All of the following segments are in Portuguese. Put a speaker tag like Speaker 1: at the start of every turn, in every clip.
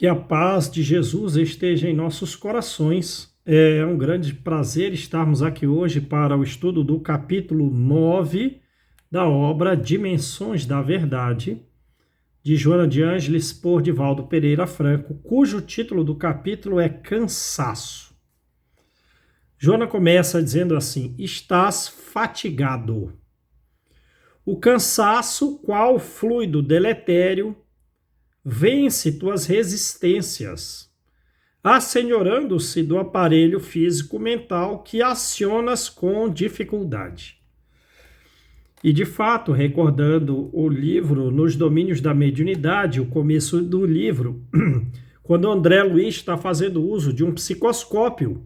Speaker 1: Que a paz de Jesus esteja em nossos corações. É um grande prazer estarmos aqui hoje para o estudo do capítulo 9 da obra Dimensões da Verdade, de Joana de Ângeles por Divaldo Pereira Franco, cujo título do capítulo é Cansaço. Joana começa dizendo assim: estás fatigado. O cansaço, qual fluido deletério, vence tuas resistências, assenhorando-se do aparelho físico-mental que acionas com dificuldade. E, de fato, recordando o livro Nos Domínios da Mediunidade, o começo do livro, quando André Luiz está fazendo uso de um psicoscópio,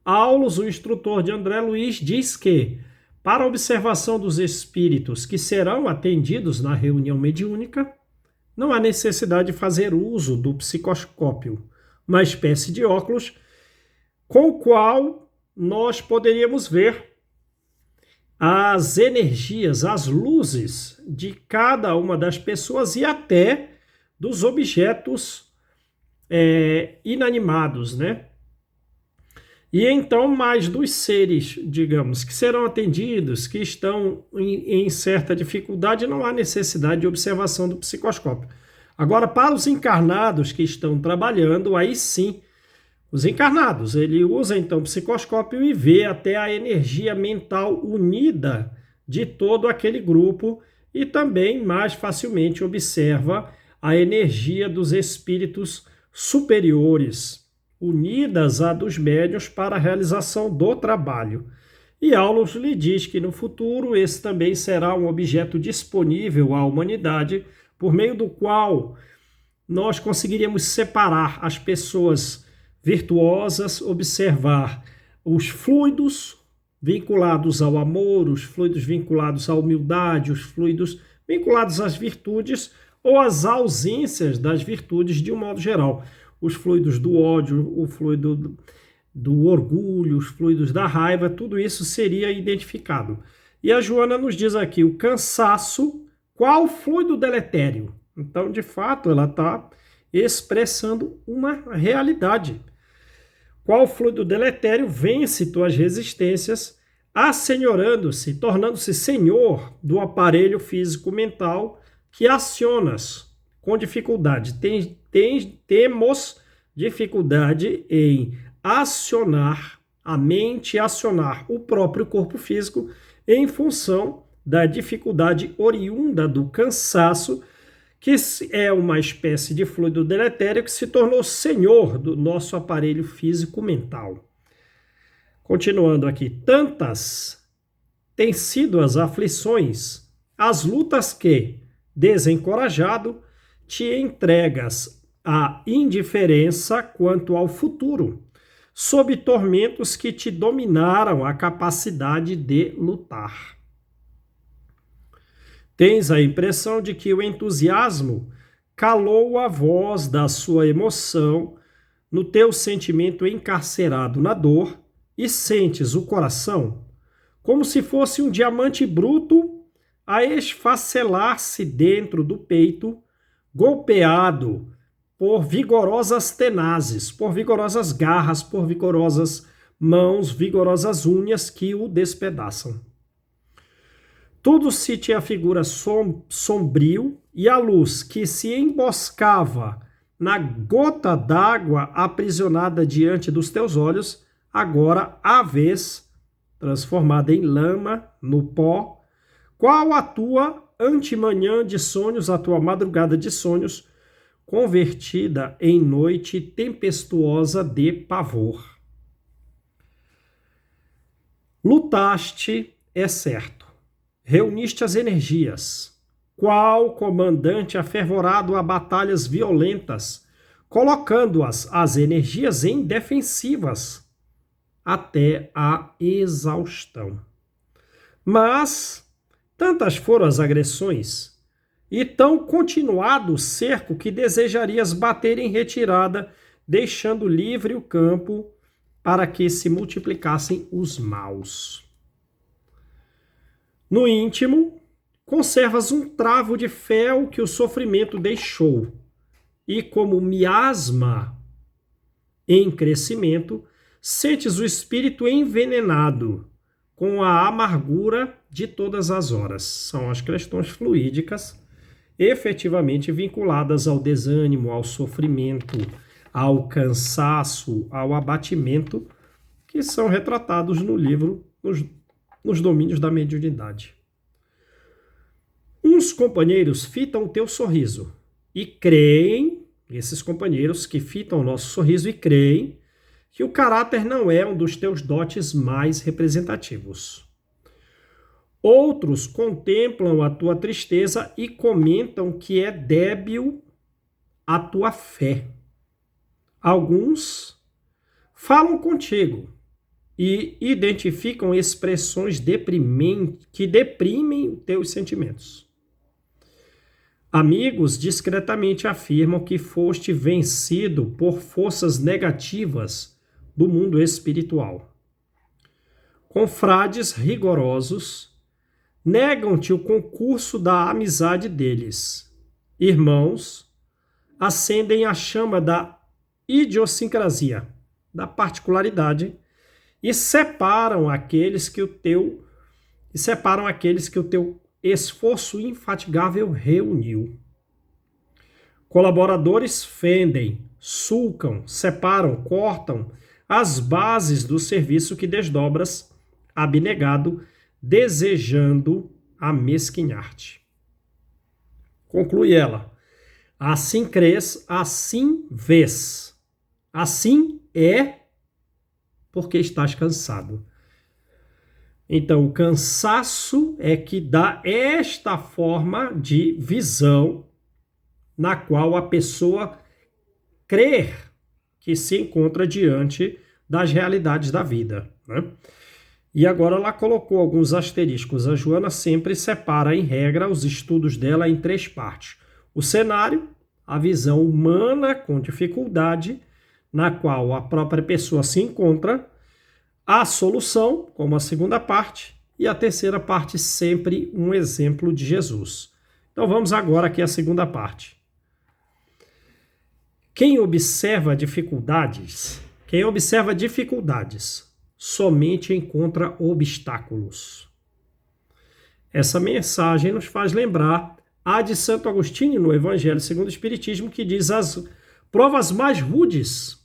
Speaker 1: Aulus, o instrutor de André Luiz, diz que, para a observação dos espíritos que serão atendidos na reunião mediúnica, não há necessidade de fazer uso do psicoscópio, uma espécie de óculos com o qual nós poderíamos ver as energias, as luzes de cada uma das pessoas e até dos objetos inanimados, né? E então, mais dos seres, digamos, que serão atendidos, que estão em certa dificuldade, não há necessidade de observação do psicoscópio. Agora, para os encarnados que estão trabalhando, aí sim, os encarnados, ele usa então o psicoscópio e vê até a energia mental unida de todo aquele grupo e também mais facilmente observa a energia dos espíritos superiores, unidas à dos médiuns para a realização do trabalho. E Aulus lhe diz que no futuro esse também será um objeto disponível à humanidade, por meio do qual nós conseguiríamos separar as pessoas virtuosas, observar os fluidos vinculados ao amor, os fluidos vinculados à humildade, os fluidos vinculados às virtudes ou às ausências das virtudes de um modo geral. Os fluidos do ódio, o fluido do orgulho, os fluidos da raiva, tudo isso seria identificado. E a Joana nos diz aqui o cansaço, qual fluido deletério? Então, de fato, ela está expressando uma realidade. Qual fluido deletério vence tuas resistências, assenhorando-se, tornando-se senhor do aparelho físico-mental que acionas com dificuldade. Temos dificuldade em acionar a mente, acionar o próprio corpo físico em função da dificuldade oriunda do cansaço, que é uma espécie de fluido deletério que se tornou senhor do nosso aparelho físico-mental. Continuando aqui, tantas têm sido as aflições, as lutas que, desencorajado, te entregas à indiferença quanto ao futuro, sob tormentos que te dominaram a capacidade de lutar. Tens a impressão de que o entusiasmo calou a voz da sua emoção no teu sentimento encarcerado na dor e sentes o coração como se fosse um diamante bruto a esfacelar-se dentro do peito, golpeado por vigorosas tenazes, por vigorosas garras, por vigorosas mãos, vigorosas unhas que o despedaçam. Tudo se te afigura sombrio e a luz que se emboscava na gota d'água aprisionada diante dos teus olhos, agora a vez transformada em lama, no pó, qual a tua antemanhã de sonhos, a tua madrugada de sonhos, convertida em noite tempestuosa de pavor. Lutaste, é certo, reuniste as energias, qual comandante afervorado a batalhas violentas, colocando-as, as energias, em defensivas, até a exaustão. Mas tantas foram as agressões e tão continuado o cerco que desejarias bater em retirada, deixando livre o campo para que se multiplicassem os maus. No íntimo, conservas um travo de fel que o sofrimento deixou, e como miasma em crescimento, sentes o espírito envenenado com a amargura de todas as horas. São as questões fluídicas efetivamente vinculadas ao desânimo, ao sofrimento, ao cansaço, ao abatimento, que são retratados no livro, nos domínios da mediunidade. Uns companheiros fitam o teu sorriso e creem, esses companheiros que fitam o nosso sorriso e creem, que o caráter não é um dos teus dotes mais representativos. Outros contemplam a tua tristeza e comentam que é débil a tua fé. Alguns falam contigo e identificam expressões que deprimem os teus sentimentos. Amigos discretamente afirmam que foste vencido por forças negativas do mundo espiritual. Confrades rigorosos negam-te o concurso da amizade deles. Irmãos acendem a chama da idiosincrasia, da particularidade, e separam aqueles que o teu esforço infatigável reuniu. Colaboradores fendem, sulcam, separam, cortam as bases do serviço que desdobras, abnegado, desejando amesquinhar-te. Conclui ela. Assim crês, assim vês. Assim é porque estás cansado. Então, o cansaço é que dá esta forma de visão na qual a pessoa crê que se encontra diante das realidades da vida, né? E agora ela colocou alguns asteriscos. A Joana sempre separa, em regra, os estudos dela em 3 partes. O cenário, a visão humana com dificuldade, na qual a própria pessoa se encontra, a solução, como a segunda parte, e a terceira parte, sempre um exemplo de Jesus. Então vamos agora aqui à segunda parte. Quem observa dificuldades somente encontra obstáculos. Essa mensagem nos faz lembrar a de Santo Agostinho no Evangelho segundo o Espiritismo, que diz: as provas mais rudes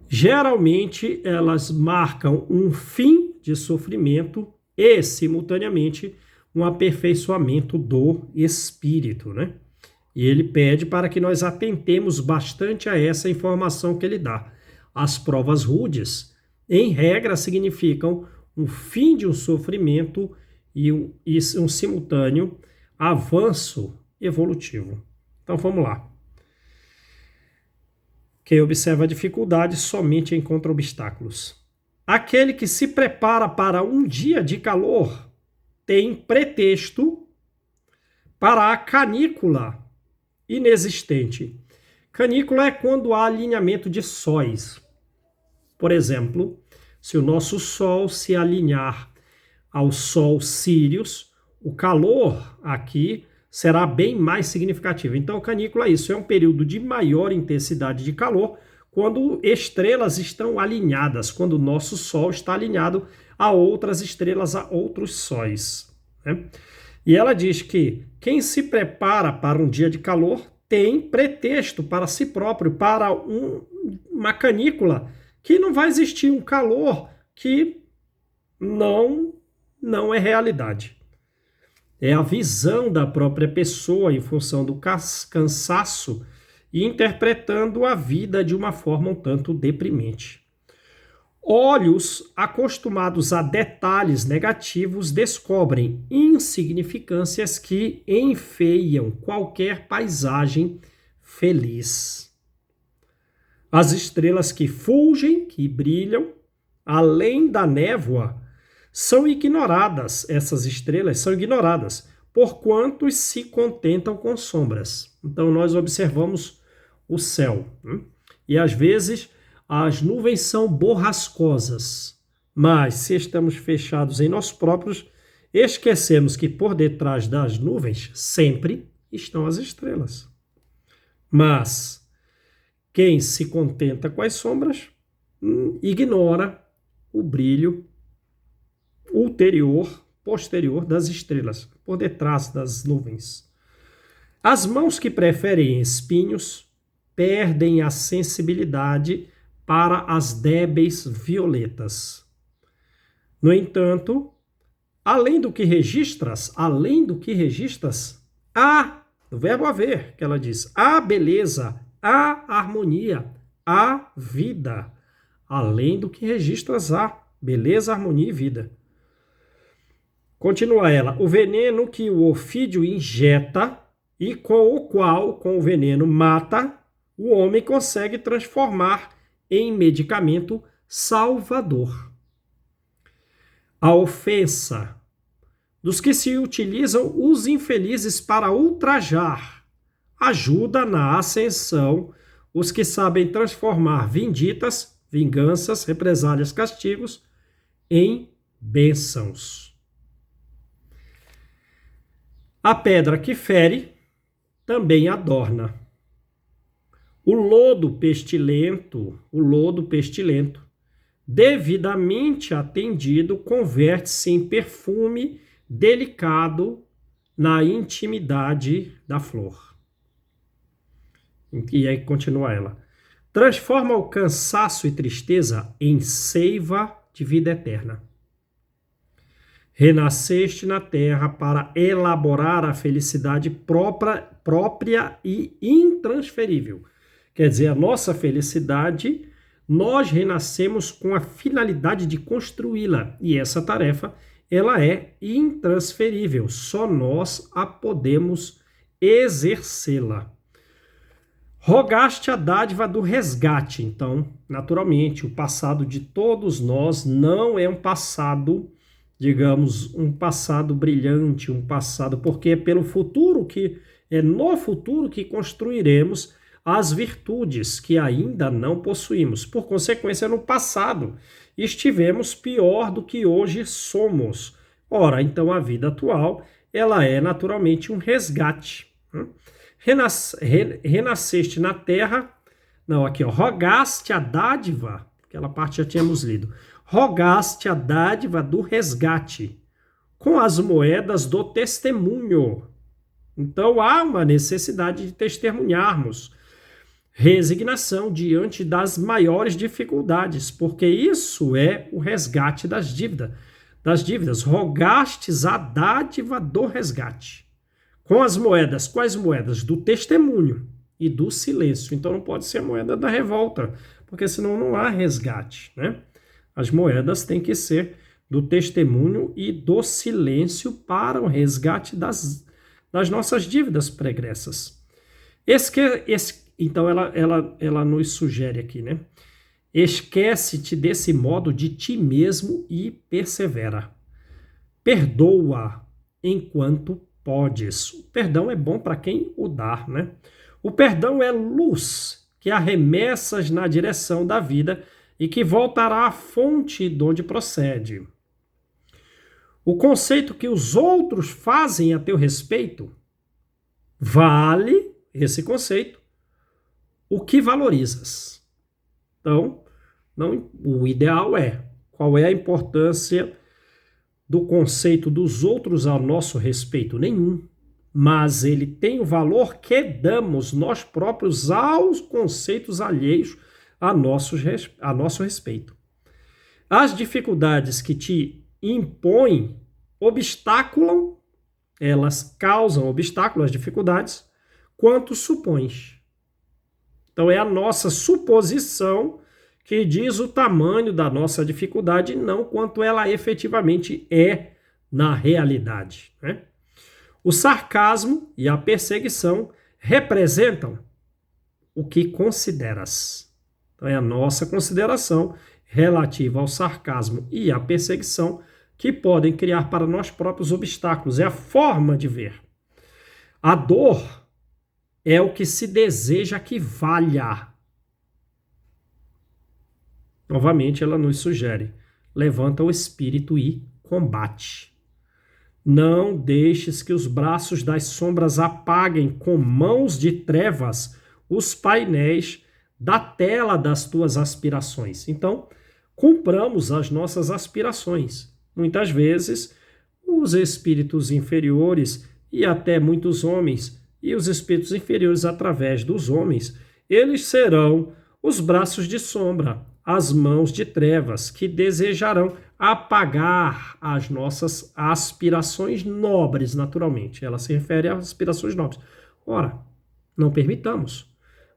Speaker 1: geralmente elas marcam um fim de sofrimento e, simultaneamente, um aperfeiçoamento do espírito, né? E ele pede para que nós atentemos bastante a essa informação que ele dá. As provas rudes, em regra, significam um fim de um sofrimento e um simultâneo avanço evolutivo. Então, vamos lá. Quem observa a dificuldade somente encontra obstáculos. Aquele que se prepara para um dia de calor tem pretexto para a canícula inexistente. Canícula é quando há alinhamento de sóis. Por exemplo, se o nosso Sol se alinhar ao Sol Sírius, o calor aqui será bem mais significativo. Então, canícula é isso, é um período de maior intensidade de calor quando estrelas estão alinhadas, quando o nosso Sol está alinhado a outras estrelas, a outros sóis, né? E ela diz que quem se prepara para um dia de calor tem pretexto para si próprio, para uma canícula, que não vai existir, um calor que não é realidade. É a visão da própria pessoa em função do cansaço e interpretando a vida de uma forma um tanto deprimente. Olhos acostumados a detalhes negativos descobrem insignificâncias que enfeiam qualquer paisagem feliz. As estrelas que fulgem, que brilham, além da névoa, são ignoradas, essas estrelas são ignoradas, porquanto se contentam com sombras. Então nós observamos o céu, né? E às vezes as nuvens são borrascosas, mas se estamos fechados em nós próprios, esquecemos que por detrás das nuvens sempre estão as estrelas. Mas quem se contenta com as sombras ignora o brilho posterior das estrelas, por detrás das nuvens. As mãos que preferem espinhos perdem a sensibilidade para as débeis violetas. No entanto, além do que registras, há, o verbo haver, que ela diz, há beleza, há harmonia, há vida. Além do que registras, há beleza, harmonia e vida. Continua ela, o veneno que o ofídio injeta e com o qual, com o veneno, mata, o homem consegue transformar em medicamento salvador. A ofensa dos que se utilizam os infelizes para ultrajar ajuda na ascensão os que sabem transformar vinganças, represálias, castigos em bênçãos. A pedra que fere também adorna. O lodo pestilento, devidamente atendido, converte-se em perfume delicado na intimidade da flor. E aí continua ela. Transforma o cansaço e tristeza em seiva de vida eterna. Renasceste na terra para elaborar a felicidade própria e intransferível. Quer dizer, a nossa felicidade, nós renascemos com a finalidade de construí-la. E essa tarefa, ela é intransferível. Só nós a podemos exercê-la. Rogaste a dádiva do resgate. Então, naturalmente, o passado de todos nós não é um passado, digamos, um passado brilhante, um passado, porque é pelo futuro é no futuro que construiremos as virtudes que ainda não possuímos. Por consequência, no passado estivemos pior do que hoje somos. Ora, então a vida atual, ela é naturalmente um resgate. Renasceste na terra, não, aqui ó, rogaste a dádiva, aquela parte já tínhamos lido, rogaste a dádiva do resgate com as moedas do testemunho. Então há uma necessidade de testemunharmos resignação diante das maiores dificuldades, porque isso é o resgate das dívidas. Rogastes a dádiva do resgate. Com as moedas, quais moedas? Do testemunho e do silêncio. Então não pode ser a moeda da revolta, porque senão não há resgate, né? As moedas têm que ser do testemunho e do silêncio para o resgate das nossas dívidas pregressas. Então ela nos sugere aqui, né? Esquece-te desse modo de ti mesmo e persevera. Perdoa enquanto podes. O perdão é bom para quem o dá, né? O perdão é luz que arremessas na direção da vida e que voltará à fonte de onde procede. O conceito que os outros fazem a teu respeito vale, esse conceito, o que valorizas. Então, o ideal é, qual é a importância do conceito dos outros a nosso respeito? Nenhum. Mas ele tem o valor que damos nós próprios aos conceitos alheios a nosso respeito. As dificuldades que te impõem obstaculam, elas causam obstáculos, as dificuldades, quanto supões. Então é a nossa suposição que diz o tamanho da nossa dificuldade, não quanto ela efetivamente é na realidade, né? O sarcasmo e a perseguição representam o que consideras. Então é a nossa consideração relativa ao sarcasmo e à perseguição que podem criar para nós próprios obstáculos. É a forma de ver. A dor é o que se deseja que valha. Novamente, ela nos sugere: levanta o espírito e combate. Não deixes que os braços das sombras apaguem com mãos de trevas os painéis da tela das tuas aspirações. Então, cumpramos as nossas aspirações. Muitas vezes, os espíritos inferiores e até muitos homens, e os espíritos inferiores através dos homens, eles serão os braços de sombra, as mãos de trevas, que desejarão apagar as nossas aspirações nobres, naturalmente. Ela se refere às aspirações nobres. Ora, não permitamos,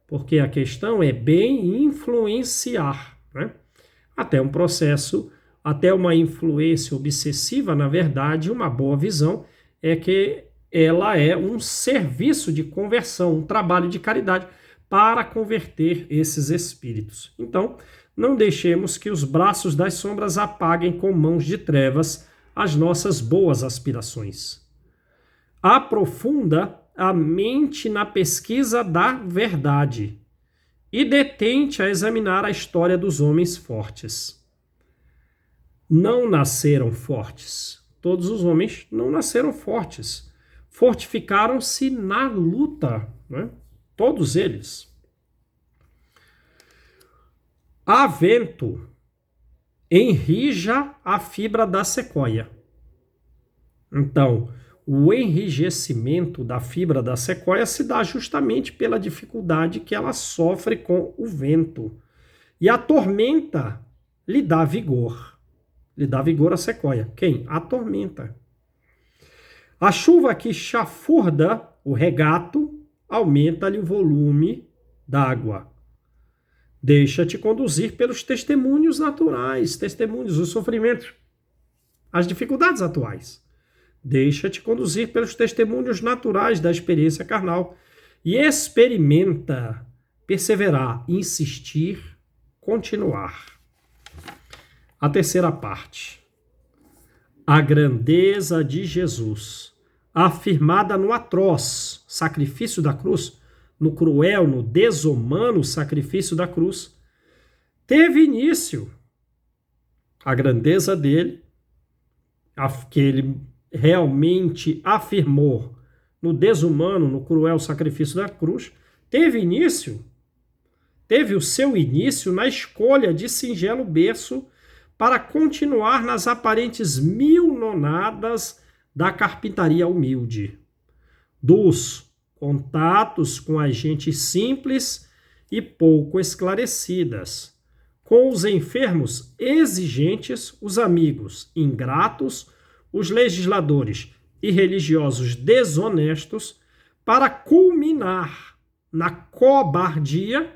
Speaker 1: porque a questão é bem influenciar, né? Até um processo, até uma influência obsessiva, na verdade, uma boa visão é que ela é um serviço de conversão, um trabalho de caridade para converter esses espíritos. Então, não deixemos que os braços das sombras apaguem com mãos de trevas as nossas boas aspirações. Aprofunda a mente na pesquisa da verdade e detente a examinar a história dos homens fortes. Não nasceram fortes. Todos os homens não nasceram fortes. Fortificaram-se na luta, né? Todos eles. Há vento, enrija a fibra da sequoia. Então, o enrijecimento da fibra da sequoia se dá justamente pela dificuldade que ela sofre com o vento. E a tormenta lhe dá vigor. Lhe dá vigor à sequoia. Quem? A tormenta. A chuva que chafurda o regato aumenta-lhe o volume d'água. Deixa-te conduzir pelos testemunhos naturais, testemunhos, os sofrimentos, as dificuldades atuais. Deixa-te conduzir pelos testemunhos naturais da experiência carnal e experimenta, perseverar, insistir, continuar. A terceira parte. A grandeza de Jesus, afirmada no atroz sacrifício da cruz, no cruel, no desumano sacrifício da cruz, teve início. A grandeza dele, que ele realmente afirmou no desumano, no cruel sacrifício da cruz, teve o seu início na escolha de singelo berço para continuar nas aparentes 1000 nonadas da carpintaria humilde, dos contatos com as gentes simples e pouco esclarecidas, com os enfermos exigentes, os amigos ingratos, os legisladores e religiosos desonestos, para culminar na covardia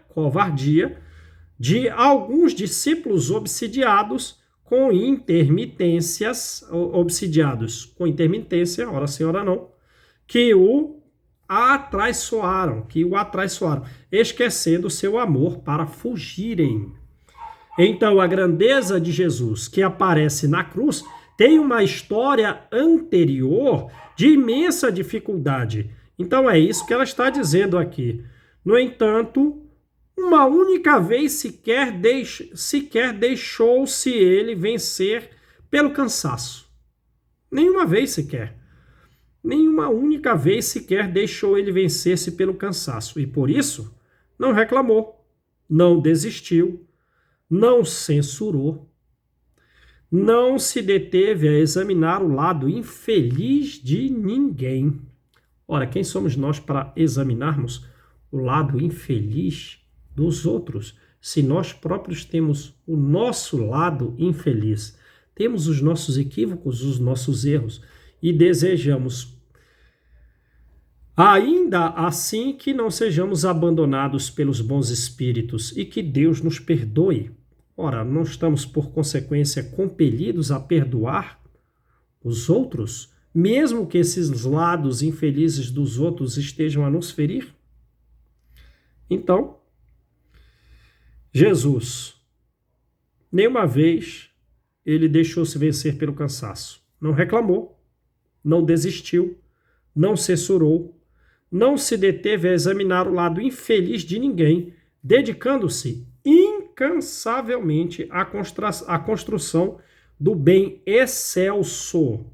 Speaker 1: de alguns discípulos obsidiados com intermitências, ora sim, ora não, que o atraiçoaram, esquecendo seu amor para fugirem. Então, a grandeza de Jesus que aparece na cruz tem uma história anterior de imensa dificuldade. Então, é isso que ela está dizendo aqui. No entanto, uma única vez sequer deixou-se ele vencer pelo cansaço. Nenhuma vez sequer. Nenhuma única vez sequer deixou ele vencer-se pelo cansaço. E por isso, não reclamou, não desistiu, não censurou, não se deteve a examinar o lado infeliz de ninguém. Ora, quem somos nós para examinarmos o lado infeliz dos outros, se nós próprios temos o nosso lado infeliz, temos os nossos equívocos, os nossos erros, e desejamos, ainda assim, que não sejamos abandonados pelos bons espíritos e que Deus nos perdoe. Ora, não estamos, por consequência, compelidos a perdoar os outros, mesmo que esses lados infelizes dos outros estejam a nos ferir? Então, Jesus, nenhuma vez ele deixou-se vencer pelo cansaço. Não reclamou, não desistiu, não censurou, não se deteve a examinar o lado infeliz de ninguém, dedicando-se incansavelmente à construção do bem excelso,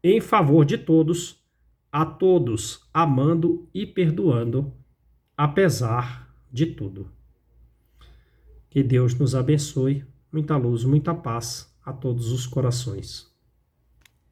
Speaker 1: em favor de todos, a todos, amando e perdoando apesar de tudo. Que Deus nos abençoe. Muita luz, muita paz a todos os corações.